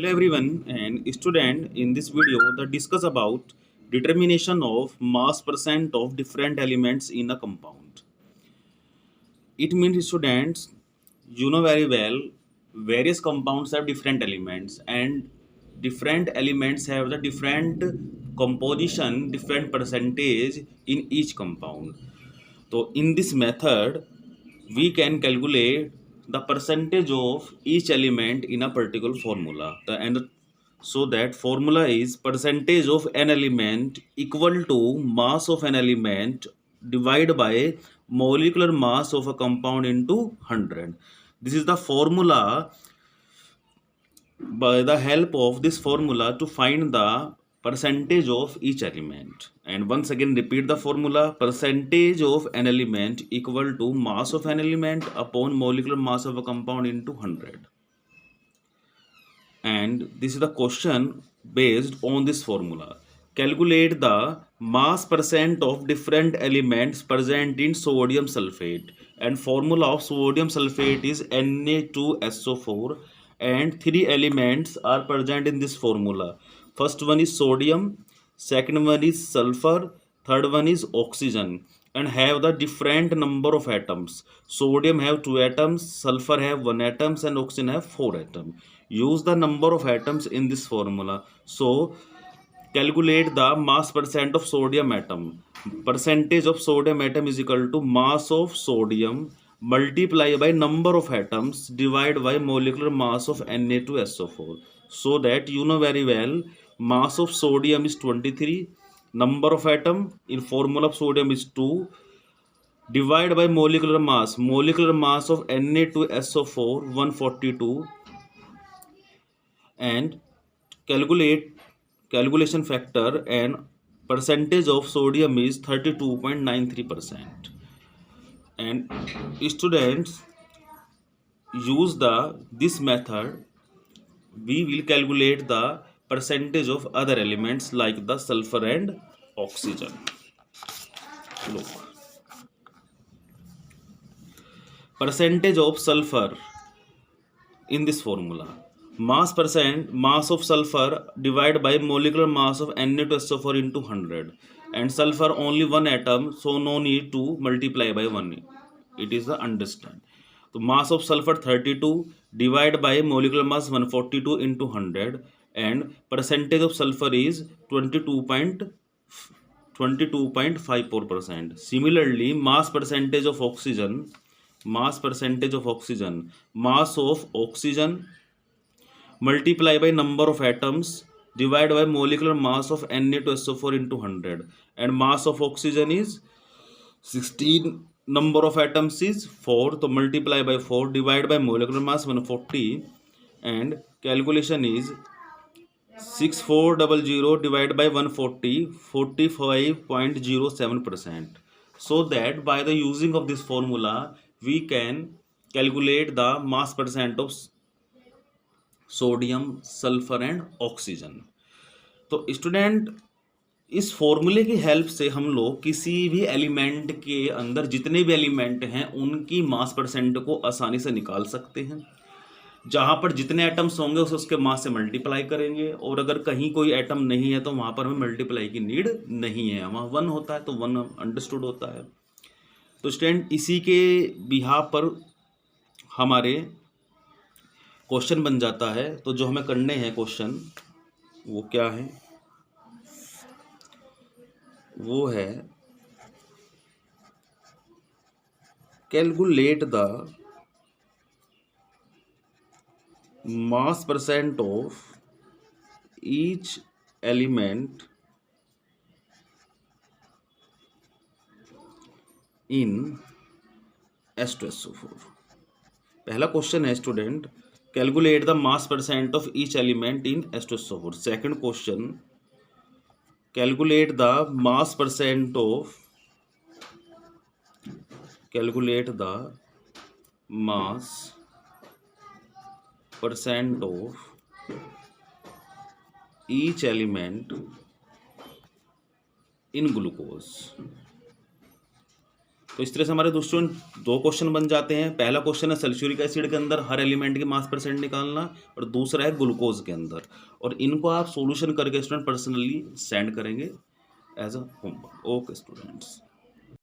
Hello everyone and student, in this video the discuss about determination of mass percent of different elements in a compound. It means students, you know very well, various compounds have different elements and different elements have the different composition, different percentage in each compound. So in this method we can calculate the percentage of each element in a particular formula. And so that formula is percentage of an element equal to mass of an element divided by molecular mass of a compound into 100. This is the formula. By the help of this formula to find the percentage of each element, and once again repeat the formula: percentage of an element equal to mass of an element upon molecular mass of a compound into 100. And this is the question based on this formula. Calculate the mass percent of different elements present in sodium sulfate, and formula of sodium sulfate is Na2SO4, and three elements are present in this formula. First one is sodium, second one is sulfur, third one is oxygen, and have the different number of atoms. Sodium have 2 atoms, sulfur have 1 atoms, and oxygen have 4 atoms. Use the number of atoms in this formula. So calculate the mass percent of sodium atom. Percentage of sodium atom is equal to mass of sodium multiply by number of atoms divided by molecular mass of Na2SO4. So that you know very well, mass of sodium is 23, number of atom in formula of sodium is 2, divide by molecular mass of Na2SO4 142, and calculate calculation factor, and percentage of sodium is 32.93%. And students, use the this method, we will calculate the percentage of other elements like the sulfur and oxygen. Look, percentage of sulfur in this formula: mass of sulfur divided by molecular mass of Na2SO4 into 100, and sulfur only one atom, so no need to multiply by 1. It is the understand. So mass of sulfur 32 divided by molecular mass 142 into 100, and percentage of sulfur is 22.54%. Similarly, mass of oxygen multiply by number of atoms divided by molecular mass of Na2SO4 into 100, and mass of oxygen is 16, number of atoms is 4, so multiply by 4 divide by molecular mass 140, and calculation is 6400 divided by 140, 45.07%. So that by the using of this formula we can calculate the mass percent of sodium, sulphur and oxygen. तो student, इस फॉर्मूले की help से हम लोग किसी भी element के अंदर जितने भी एलिमेंट हैं उनकी मास परसेंट को आसानी से निकाल सकते हैं. जहाँ पर जितने एटम्स होंगे उसके मास से मल्टीप्लाई करेंगे, और अगर कहीं कोई एटम नहीं है तो वहाँ पर हमें मल्टीप्लाई की नीड नहीं है. वहाँ 1 होता है तो 1 अंडरस्टूड होता है. तो स्टूडेंट, इसी के बिहाफ पर हमारे क्वेश्चन बन जाता है. तो जो हमें करने हैं क्वेश्चन, वो क्या है? वो है calculate the mass percent of each element in H2SO4. पहला क्वेश्चन है student, calculate the mass percent of each element in H2SO4. Second question, calculate the mass percent of each element in glucose. तो इस तरह से हमारे दोस्तों दो question बन जाते हैं। पहला क्वेश्चन है सल्फ्यूरिक एसिड के अंदर हर एलिमेंट की मास परसेंट निकालना, और दूसरा है ग्लूकोज के अंदर। और इनको आप सॉल्यूशन करके स्टूडेंट पर्सनली सेंड करेंगे as a homework. Okay students.